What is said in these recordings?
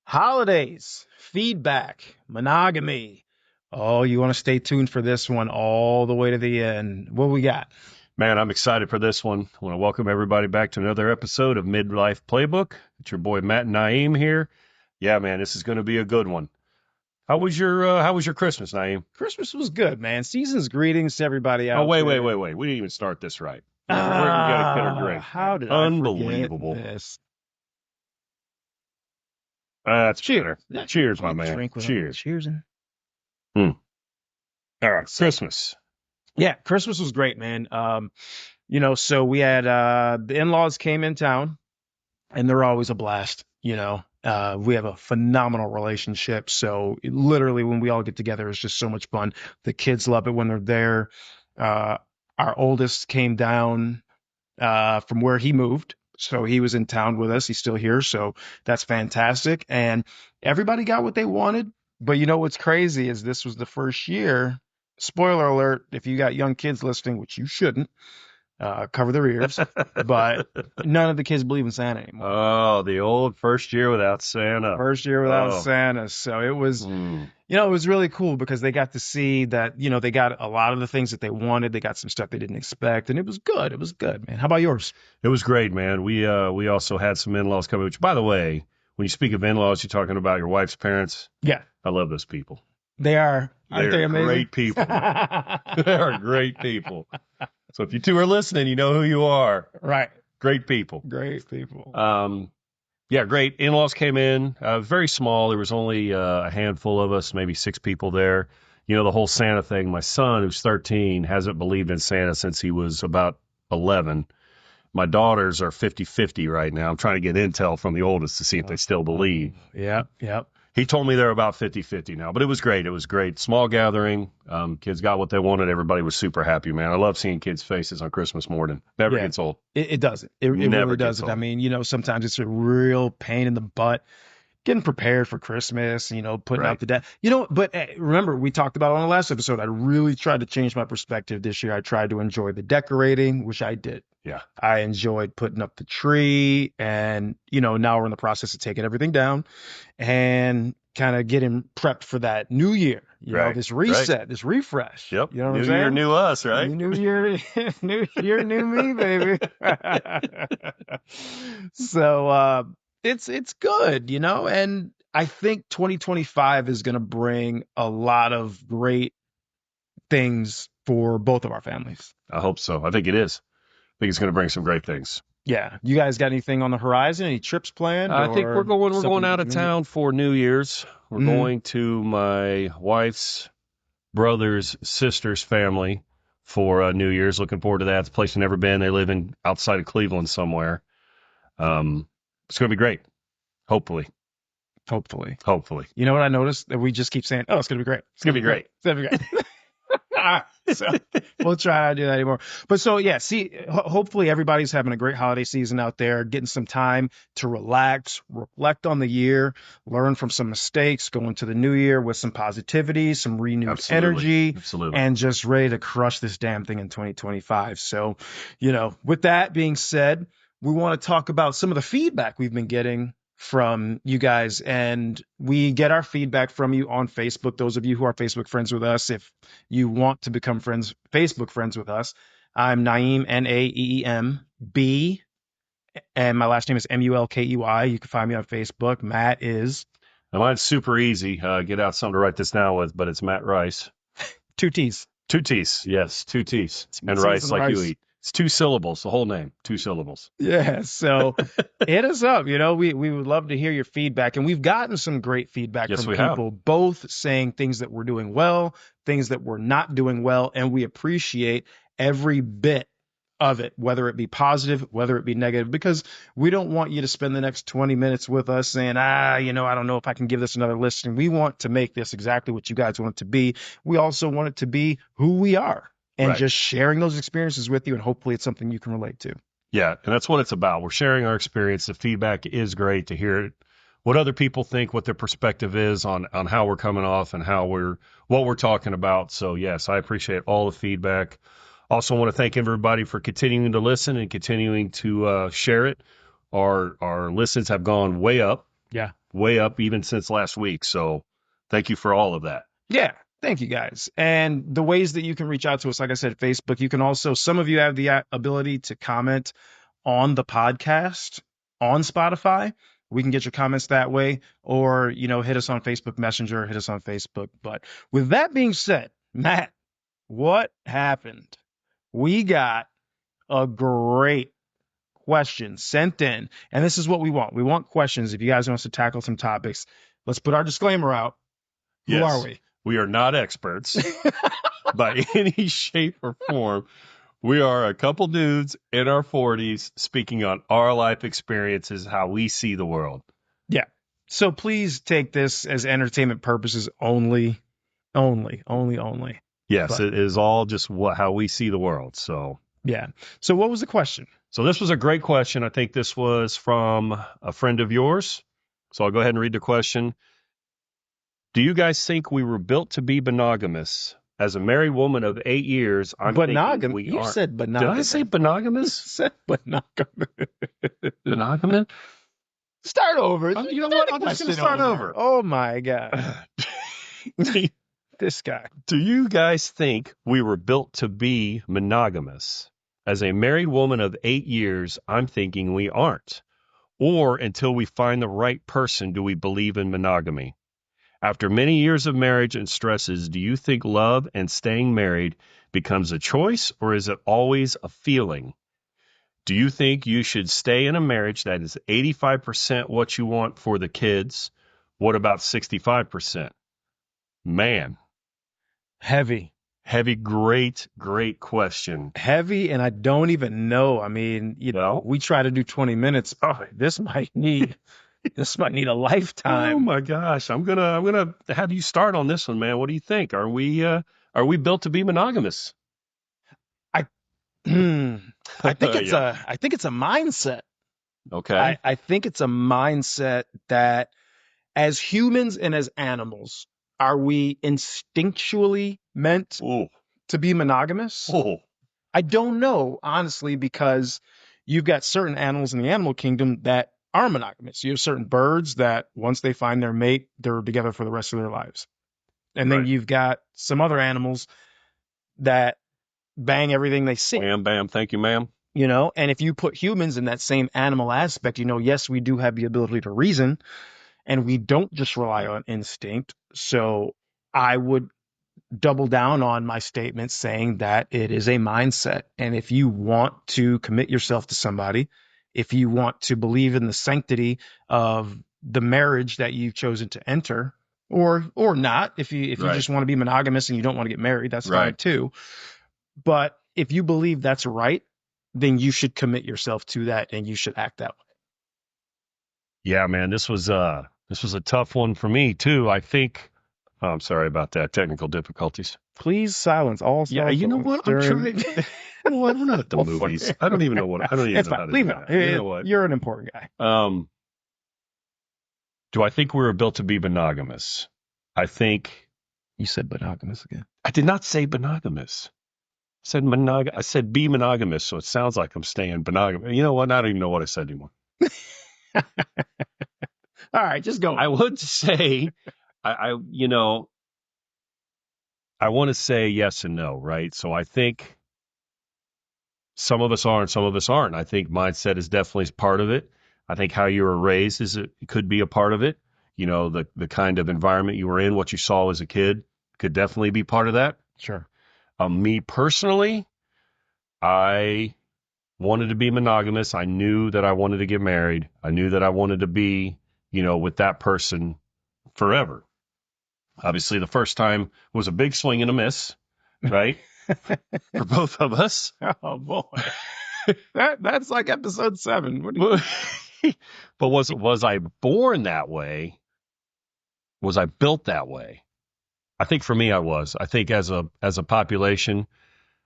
Holidays, feedback, monogamy. Oh, you want to stay tuned for this one all the way to the end. What we got? Man, I'm excited for this one. I want to welcome everybody back to another episode of Midlife Playbook. It's your boy Matt and Naeem here. Yeah, man, this is going to be a good one. How was your Christmas, Naeem? Christmas was good, man. Season's greetings to everybody out Oh, wait. there. We didn't even start this right. We got to get her drink. How did Unbelievable. I forget this? That's Cheers. better. Cheers, my man. Drink with Cheers. Cheers. All right, Christmas. Yeah, Christmas was great, man. So we had the in-laws came in town, and they're always a blast. We have a phenomenal relationship. So literally, when we all get together, it's just so much fun. The kids love it when they're there. Our oldest came down from where he moved. So he was in town with us. He's still here. So that's fantastic. And everybody got what they wanted. But you know what's crazy is this was the first year. Spoiler alert, if you got young kids listening, which you shouldn't, cover their ears. But none of the kids believe in Santa anymore. Oh, the old first year without Santa. First year without Santa. So it was, it was really cool because they got to see that, they got a lot of the things that they wanted. They got some stuff they didn't expect. And it was good. It was good, man. How about yours? It was great, man. We also had some in-laws coming, which, by the way, when you speak of in-laws, you're talking about your wife's parents. Yeah. I love those people. They are. Aren't they amazing? Great people. They are great people. So if you two are listening, you know who you are. Right. Great people. Great people. Yeah, great. In-laws came in, very small. There was only a handful of us, maybe 6 people there. The whole Santa thing. My son, who's 13, hasn't believed in Santa since he was about 11. My daughters are 50-50 right now. I'm trying to get intel from the oldest to see if they still believe. Yep. He told me they're about 50-50 now, but it was great. It was great. Small gathering. Kids got what they wanted. Everybody was super happy, man. I love seeing kids' faces on Christmas morning. Never gets old. It doesn't. It really doesn't. I mean, sometimes it's a real pain in the butt getting prepared for Christmas, putting out the day. But remember, we talked about on the last episode, I really tried to change my perspective this year. I tried to enjoy the decorating, which I did. Yeah. I enjoyed putting up the tree, and, now we're in the process of taking everything down and kind of getting prepped for that new year, this reset, this refresh. Yep. You know what new I'm saying? Year, new us, right? New year, new me, baby. So, it's good, and I think 2025 is going to bring a lot of great things for both of our families. I hope so. I think it is. I think it's going to bring some great things. Yeah. You guys got anything on the horizon? Any trips planned? I think we're going out of town for New Year's. We're going to my wife's brother's sister's family for New Year's. Looking forward to that. It's a place I've never been. They live outside of Cleveland somewhere. It's going to be great. Hopefully. You know what I noticed? That we just keep saying, oh, it's going to be great. It's going to be great. It's going to be great. So we'll try not to do that anymore. But so, yeah, hopefully everybody's having a great holiday season out there, getting some time to relax, reflect on the year, learn from some mistakes, go into the new year with some positivity, some renewed energy, and just ready to crush this damn thing in 2025. So, with that being said, we want to talk about some of the feedback we've been getting from you guys, and we get our feedback from you on Facebook. Those of you who are Facebook friends with us, if you want to become Facebook friends with us, I'm Naeem, Naeemb, and my last name is Mulkey. You can find me on Facebook. Matt is, and mine's super easy. Get out something to write this down with, but it's Matt Rice. 2 T's. 2 T's, yes, 2 T's, and rice like you eat. It's 2 syllables, the whole name, 2 syllables. Yeah, so hit us up. We would love to hear your feedback. And we've gotten some great feedback from people, both saying things that we're doing well, things that we're not doing well. And we appreciate every bit of it, whether it be positive, whether it be negative, because we don't want you to spend the next 20 minutes with us saying, I don't know if I can give this another listen. We want to make this exactly what you guys want it to be. We also want it to be who we are. And just sharing those experiences with you, and hopefully it's something you can relate to. Yeah, and that's what it's about. We're sharing our experience. The feedback is great to hear it, what other people think, what their perspective is on how we're coming off and what we're talking about. So, yes, I appreciate all the feedback. Also want to thank everybody for continuing to listen and continuing to share it. Our listens have gone way up. Yeah. way up even since last week. So thank you for all of that. Yeah. Thank you guys. And the ways that you can reach out to us, like I said, Facebook, you can also, some of you have the ability to comment on the podcast on Spotify. We can get your comments that way, or, hit us on Facebook Messenger, hit us on Facebook. But with that being said, Matt, what happened? We got a great question sent in, and this is what we want. We want questions. If you guys want us to tackle some topics, let's put our disclaimer out. Who are we? We are not experts by any shape or form. We are a couple dudes in our 40s speaking on our life experiences, how we see the world. Yeah. So please take this as entertainment purposes only. Only. Yes, it is all just how we see the world. So, yeah. So what was the question? So this was a great question. I think this was from a friend of yours. So I'll go ahead and read the question. Do you guys think we were built to be monogamous? As a married woman of 8 years, I'm thinking we You aren't. said monogamous. Did I say monogamous? You said monogamous. Monogamous? Start over. You know what? I'm just going to start over. Oh, my God. This guy. Do you guys think we were built to be monogamous? As a married woman of 8 years, I'm thinking we aren't. Or until we find the right person, do we believe in monogamy? After many years of marriage and stresses, do you think love and staying married becomes a choice, or is it always a feeling? Do you think you should stay in a marriage that is 85% what you want for the kids? What about 65%? Man. Heavy, great question. Heavy, and I don't even know. I mean, we try to do 20 minutes. Oh, this might need a lifetime. Oh my gosh. I'm gonna have you start on this one, man. What do you think? Are we built to be monogamous? I think it's a mindset. Okay. I think it's a mindset that as humans and as animals, are we instinctually meant to be monogamous? I don't know, honestly, because you've got certain animals in the animal kingdom that are monogamous. You have certain birds that once they find their mate, they're together for the rest of their lives. And then you've got some other animals that bang everything they see. Bam, bam. Thank you, ma'am. And if you put humans in that same animal aspect, yes, we do have the ability to reason, and we don't just rely on instinct. So I would double down on my statement saying that it is a mindset. And if you want to commit yourself to somebody, if you want to believe in the sanctity of the marriage that you've chosen to enter, or not, if you just want to be monogamous and you don't want to get married, that's fine too. But if you believe that's right, then you should commit yourself to that and you should act that way. Yeah, man, this was a tough one for me too. I think. Oh, I'm sorry about that. Technical difficulties. Please silence all. Yeah, you know what? I'm trying. You know what? We're not at the movies. I don't even know what. I don't even know how to do that. You know what? You're an important guy. Do I think we were built to be monogamous? I think. You said monogamous again. I did not say monogamous. I said be monogamous, so it sounds like I'm staying monogamous. You know what? I don't even know what I said anymore. All right, just go. I would say, I want to say yes and no, right? So I think some of us are and some of us aren't. I think mindset is definitely part of it. I think how you were raised could be a part of it. The kind of environment you were in, what you saw as a kid, could definitely be part of that. Sure. Me personally, I wanted to be monogamous. I knew that I wanted to get married. I knew that I wanted to be, with that person forever. Obviously, the first time was a big swing and a miss, right? For both of us. Oh, boy. That's like episode 7. But was I born that way? Was I built that way? I think for me, I was. I think as a population,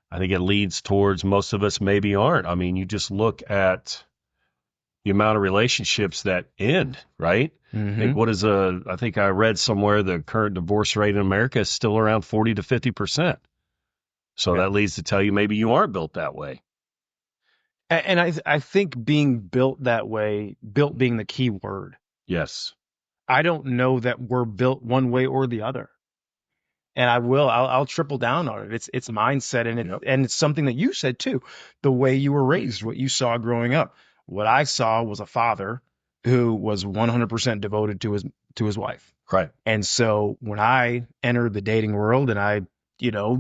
I think it leads towards most of us maybe aren't. I mean, you just look at the amount of relationships that end, right? Mm-hmm. I think I read somewhere the current divorce rate in America is still around 40 to 50%. So that leads to tell you maybe you aren't built that way. And I think being built that way, built being the key word. Yes. I don't know that we're built one way or the other. And I'll triple down on it. It's mindset, and it's something that you said too, the way you were raised, what you saw growing up. What I saw was a father who was 100% devoted to his wife. Right. And so when I entered the dating world and I,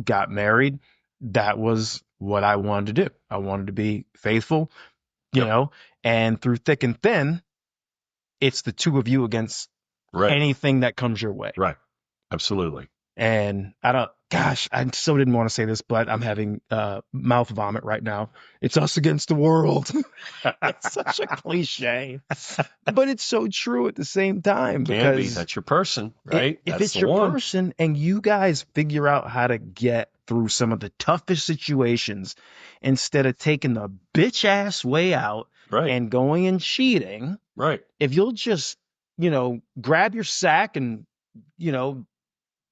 got married, that was what I wanted to do. I wanted to be faithful, and through thick and thin, it's the two of you against anything that comes your way. Right. Absolutely. And I so didn't want to say this, but I'm having mouth vomit right now. It's us against the world. It's such a cliche, but it's so true at the same time. Can be. That's your person, right? If it's your person and you guys figure out how to get through some of the toughest situations instead of taking the bitch ass way out and going and cheating. Right. If you'll just, grab your sack and,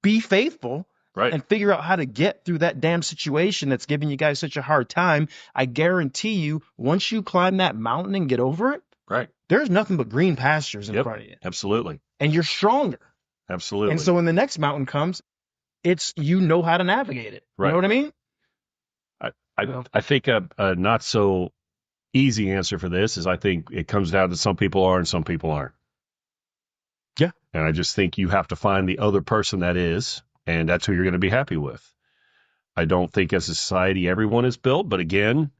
be faithful and figure out how to get through that damn situation that's giving you guys such a hard time, I guarantee you, once you climb that mountain and get over it, there's nothing but green pastures in front of you. Absolutely. And you're stronger. Absolutely. And so when the next mountain comes, it's how to navigate it. You know what I mean? I think a not so easy answer for this is I think it comes down to some people are and some people aren't. Yeah. And I just think you have to find the other person that is, and that's who you're going to be happy with. I don't think as a society everyone is built, but again,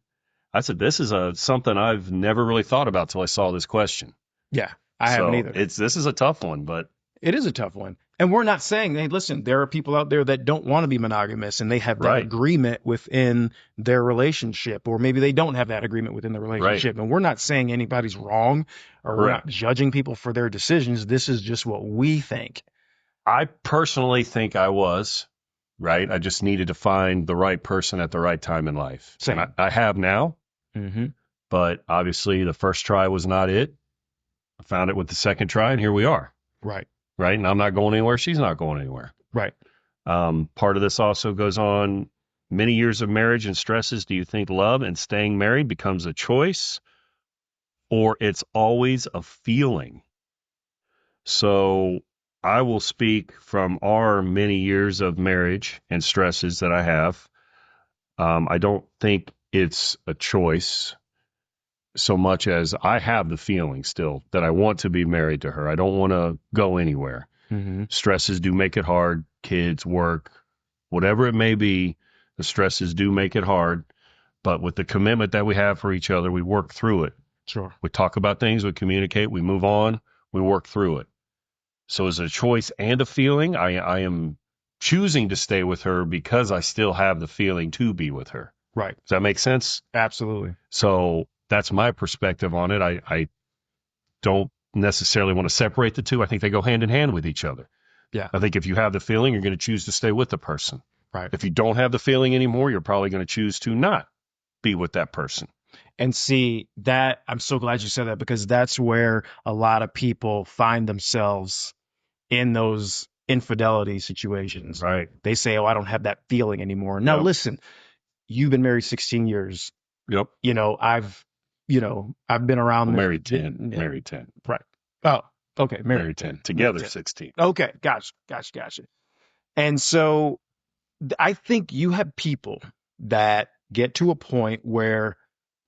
I said this is something I've never really thought about till I saw this question. Yeah, I haven't either. This is a tough one, but it is a tough one. And we're not saying, hey, listen, there are people out there that don't want to be monogamous and they have that agreement within their relationship, or maybe they don't have that agreement within the relationship. And we're not saying anybody's wrong, or we're not judging people for their decisions. This is just what we think. I personally think I was, right? I just needed to find the right person at the right time in life. Same. And I have now, but obviously the first try was not it. I found it with the second try, and here we are. Right. Right. And I'm not going anywhere. She's not going anywhere. Right. Part of this also goes on many years of marriage and stresses. Do you think love and staying married becomes a choice, or it's always a feeling? So I will speak from our many years of marriage and stresses that I have. I don't think it's a choice so much as I have the feeling still that I want to be married to her. I don't want to go anywhere. Stresses do make it hard. Kids, work, whatever it may be, the stresses do make it hard. But with the commitment that we have for each other, we work through it. Sure. We talk about things, we communicate, we move on, we work through it. So as a choice and a feeling, I am choosing to stay with her because I still have the feeling to be with her. Right. Does that make sense? Absolutely. So that's my perspective on it. I don't necessarily want to separate the two. I think they go hand in hand with each other. Yeah. I think if you have the feeling, you're going to choose to stay with the person. Right. If you don't have the feeling anymore, you're probably going to choose to not be with that person. And see that, I'm so glad you said that, because that's where a lot of people find themselves in those infidelity situations. Right. They say, oh, I don't have that feeling anymore. Now, listen, you've been married 16 years. Yep. I've been around. Married 10. Yeah. Married 10. Right. Oh, okay. Married 10. Together 16. Okay. Gotcha. And so I think you have people that get to a point where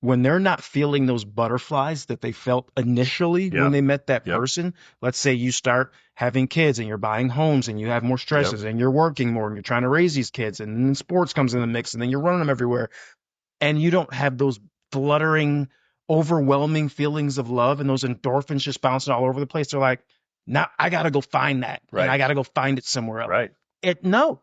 when they're not feeling those butterflies that they felt initially when they met that person, let's say you start having kids and you're buying homes and you have more stresses and you're working more and you're trying to raise these kids, and then sports comes in the mix and then you're running them everywhere, and you don't have those fluttering, overwhelming feelings of love and those endorphins just bouncing all over the place. They're like, now I got to go find that. Right. And I got to go find it somewhere else. Right. No.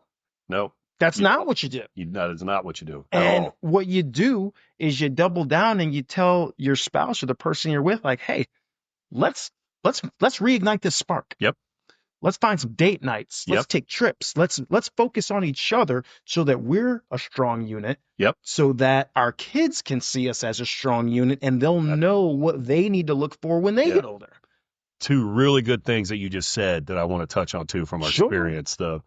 That's You- not what you do. That is not what you do at And all. what you do is you double down and you tell your spouse or the person you're with, like, hey, let's reignite this spark. Yep. Let's find some date nights. Let's Yep. take trips. Let's focus on each other so that we're a strong unit. Yep. So that our kids can see us as a strong unit and they'll know what they need to look for when they get older. Two really good things that you just said that I want to touch on too from our Sure. experience. The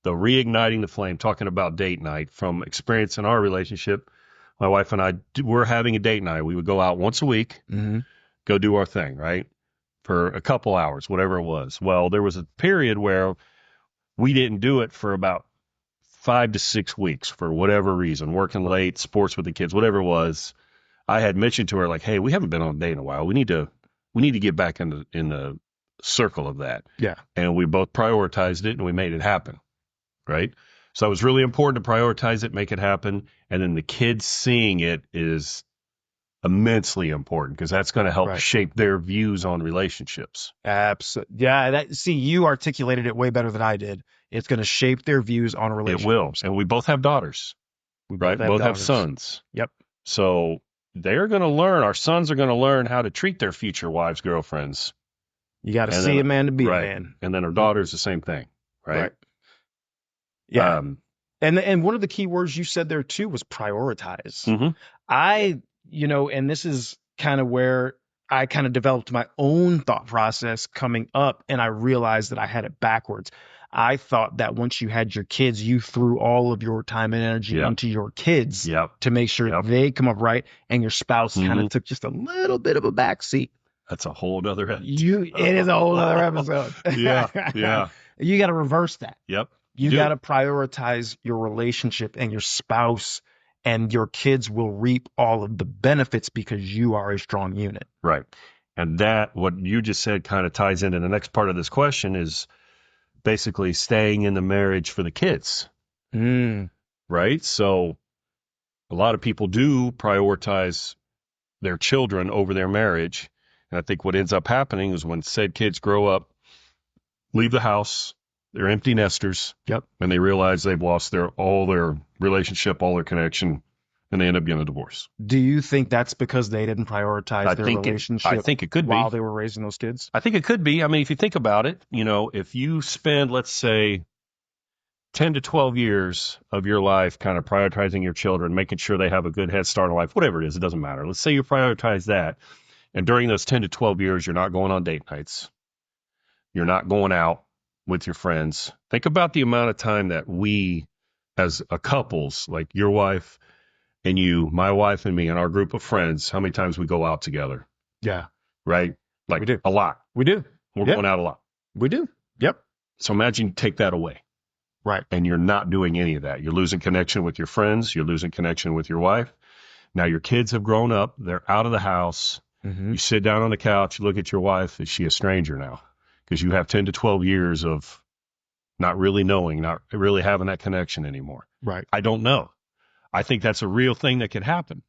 reigniting the flame, talking about date night from experience in our relationship. My wife and I were having a date night. We would go out once a week, go do our thing, right? for a couple hours, whatever it was. Well, there was a period where we didn't do it for about 5 to 6 weeks for whatever reason, working late, sports with the kids, whatever it was. I had mentioned to her, like, hey, we haven't been on a date in a while. We need to get back in the circle of that. Yeah. And we both prioritized it and we made it happen. Right. So it was really important to prioritize it, make it happen. And then the kids seeing it is immensely important because that's going to help shape their views on relationships. Absolutely. Yeah. See, you articulated it way better than I did. It's going to shape their views on relationships. It will. And we both have daughters. We both have sons. Yep. So they're going to learn, our sons are going to learn how to treat their future wives, girlfriends. You got to see a man to be a man. And then our daughter's the same thing. Right. Yeah. And one of the key words you said there too was prioritize. And this is kind of where I kind of developed my own thought process coming up, and I realized that I had it backwards. I thought that once you had your kids, you threw all of your time and energy into your kids to make sure they come up right, and your spouse kind of took just a little bit of a backseat. That's a whole other episode. It is a whole other episode. Yeah. You got to reverse that. Yep. You got to prioritize your relationship and your spouse, and your kids will reap all of the benefits because you are a strong unit. Right. And that, what you just said, kind of ties into the next part of this question is basically staying in the marriage for the kids. Right. So a lot of people do prioritize their children over their marriage. And I think what ends up happening is when said kids grow up, leave the house, they're empty nesters. Yep. And they realize they've lost all their relationship, all their connection, and they end up getting a divorce. Do you think that's because they didn't prioritize their relationship? I think it could be. While they were raising those kids? I think it could be. I mean, if you think about it, if you spend, let's say, 10 to 12 years of your life kind of prioritizing your children, making sure they have a good head start in life, whatever it is, it doesn't matter. Let's say you prioritize that. And during those 10 to 12 years, you're not going on date nights. You're not going out with your friends. Think about the amount of time that we, as a couples, like your wife and you, my wife and me, and our group of friends, how many times we go out together. Yeah. Right? Like we do. A lot. We do. We're going out a lot. We do. Yep. So imagine you take that away. Right. And you're not doing any of that. You're losing connection with your friends. You're losing connection with your wife. Now your kids have grown up. They're out of the house. You sit down on the couch, you look at your wife. Is she a stranger now? Because you have 10 to 12 years of not really knowing, not really having that connection anymore. Right. I don't know. I think that's a real thing that could happen.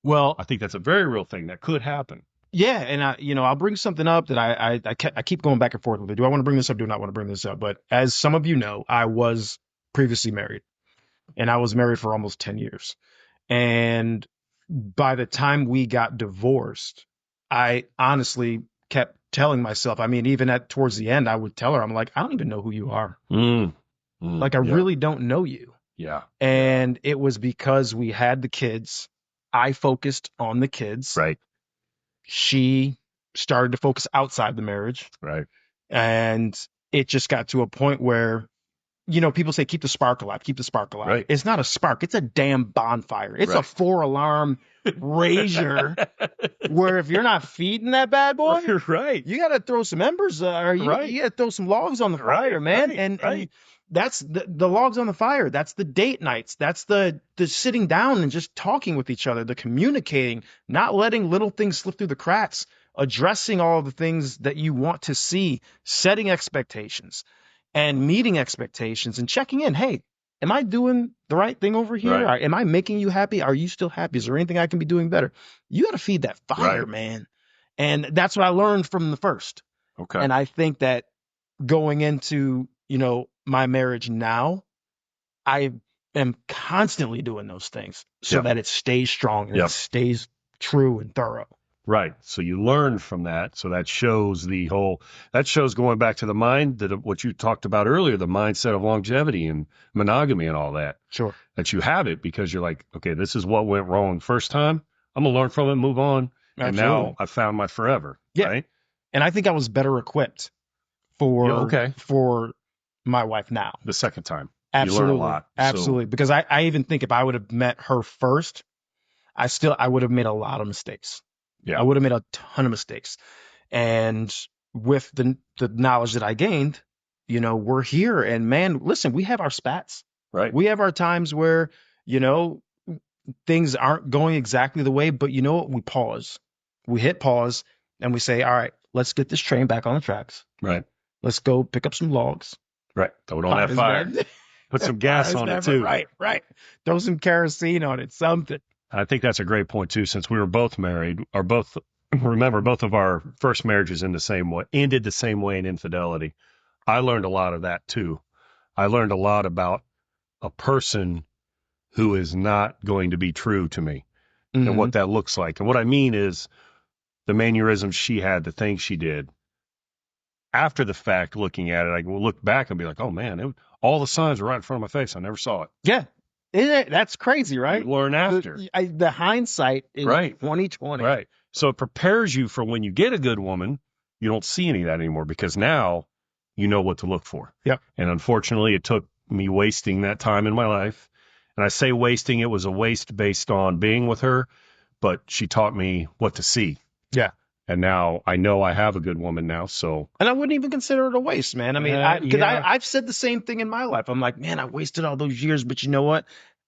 Well, I think that's a very real thing that could happen. Yeah. And I'll bring something up that I keep going back and forth with it. Do I want to bring this up? Do I not want to bring this up? But as some of you know, I was previously married, and I was married for almost 10 years. And by the time we got divorced, I honestly kept telling myself, I mean, even towards the end, I would tell her, I'm like, I don't even know who you are. Like, I really don't know you. Yeah. And it was because we had the kids. I focused on the kids. Right. She started to focus outside the marriage. Right. And it just got to a point where, people say, keep the spark alive, keep the spark alive. Right. It's not a spark. It's a damn bonfire. It's a 4-alarm rager where if you're not feeding that bad boy, right, you got to throw some embers or you got to throw some logs on the fire, man. And that's the logs on the fire. That's the date nights. That's the sitting down and just talking with each other, the communicating, not letting little things slip through the cracks, addressing all the things that you want to see, setting expectations and meeting expectations and checking in. Hey, am I doing the right thing over here? Right. Am I making you happy? Are you still happy? Is there anything I can be doing better? You got to feed that fire, man. And that's what I learned from the first. Okay. And I think that going into, my marriage now, I am constantly doing those things so that it stays strong and it stays true and thorough. Right. So you learn from that. So that shows going back to the mind, what you talked about earlier, the mindset of longevity and monogamy and all that. Sure. That you have it because you're like, okay, this is what went wrong first time. I'm going to learn from it, move on. Absolutely. And now I found my forever. Yeah. Right? And I think I was better equipped for my wife now. The second time. Absolutely. You learn a lot. Absolutely. Because I even think if I would have met her first, I would have made a lot of mistakes. Yeah. I would have made a ton of mistakes. And with the knowledge that I gained, we're here. And man, listen, we have our spats. Right. We have our times where, things aren't going exactly the way, but you know what? We pause. We hit pause and we say, all right, let's get this train back on the tracks. Right. Let's go pick up some logs. Right. Throw it on that fire. Put some gas on it too. Right. Throw some kerosene on it, something. I think that's a great point too, since we were both married, or both of our first marriages ended the same way in infidelity. I learned a lot of that too. I learned a lot about a person who is not going to be true to me and what that looks like. And what I mean is the mannerisms she had, the things she did. After the fact, looking at it, I will look back and be like, oh man, all the signs were right in front of my face. I never saw it. Yeah. That's crazy, right? You learn after. The hindsight is 2020. Right. So it prepares you for when you get a good woman, you don't see any of that anymore because now you know what to look for. Yep. And unfortunately, it took me wasting that time in my life. And I say wasting, it was a waste based on being with her, but she taught me what to see. Yeah. And now I know I have a good woman now, so. And I wouldn't even consider it a waste, man. I mean, I've said the same thing in my life. I'm like, man, I wasted all those years, but you know what?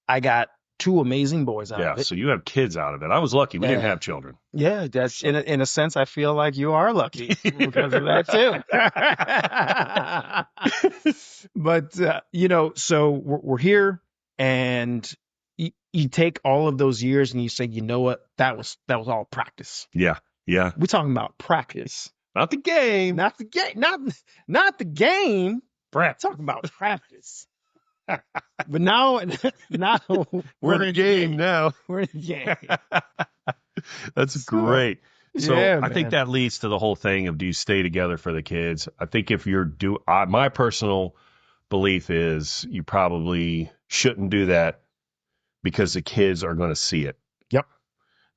I got 2 amazing boys out of it. Yeah, so you have kids out of it. I was lucky. We didn't have children. Yeah, that's in a sense, I feel like you are lucky because of that too. But, so we're here and you take all of those years and you say, you know what? That was all practice. Yeah. Yeah. We're talking about practice. Not the game. Not the game. Not the game. We're talking about practice. But now we're in the game now. We're in the game. That's great. So yeah, I think that leads to the whole thing of, do you stay together for the kids? I think if my personal belief is you probably shouldn't do that because the kids are going to see it. Yep.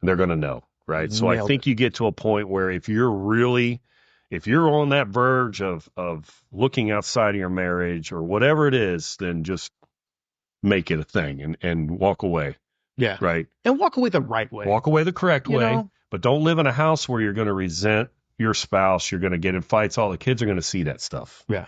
And they're going to know. Right. So I think you get to a point where if you're on that verge of looking outside of your marriage or whatever it is, then just make it a thing and walk away. Yeah. Right. And walk away the right way. Walk away the correct way. But don't live in a house where you're going to resent your spouse. You're going to get in fights. All the kids are going to see that stuff. Yeah.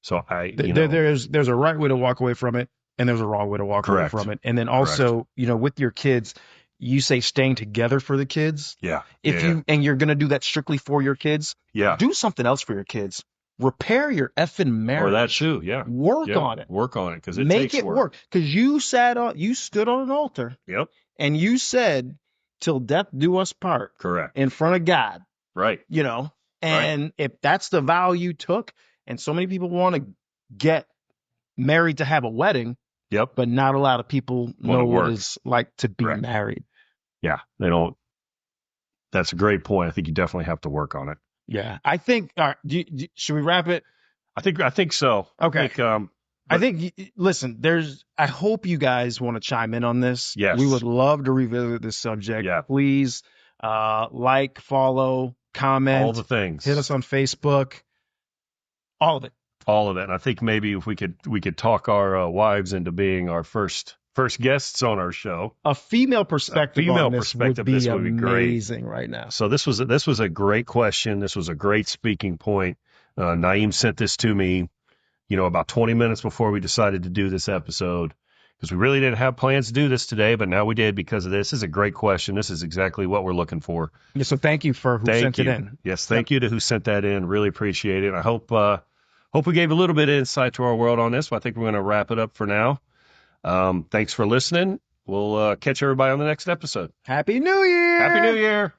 So there's a right way to walk away from it, and there's a wrong way to walk away from it. And then also, with your kids, you say staying together for the kids. Yeah. And you're going to do that strictly for your kids. Yeah. Do something else for your kids. Repair your effing marriage. Or that too. Yeah. Work on it. Work on it. Cause it Make takes it work. Cause you stood on an altar. Yep. And you said, till death do us part. Correct. In front of God. Right. And if that's the vow you took, and so many people want to get married to have a wedding. Yep. But not a lot of people know what it's like to be married. Yeah, they don't. That's a great point. I think you definitely have to work on it. Yeah, I think. All right, should we wrap it? I think so. Okay. Listen, I hope you guys want to chime in on this. Yes. We would love to revisit this subject. Yeah. Please, like, follow, comment. All the things. Hit us on Facebook. All of it. All of that. And I think maybe if we could talk our wives into being our first guests on our show. A female perspective on this would be amazing great. Right now. So this was a great question. This was a great speaking point. Naeem sent this to me, about 20 minutes before we decided to do this episode, because we really didn't have plans to do this today, but now we did because of this. This is a great question. This is exactly what we're looking for. Yeah, so thank you for who sent it in. Yes, thank you to who sent that in. Really appreciate it. I hope we gave a little bit of insight to our world on this, but I think we're going to wrap it up for now. Thanks for listening. We'll catch everybody on the next episode. Happy New Year! Happy New Year!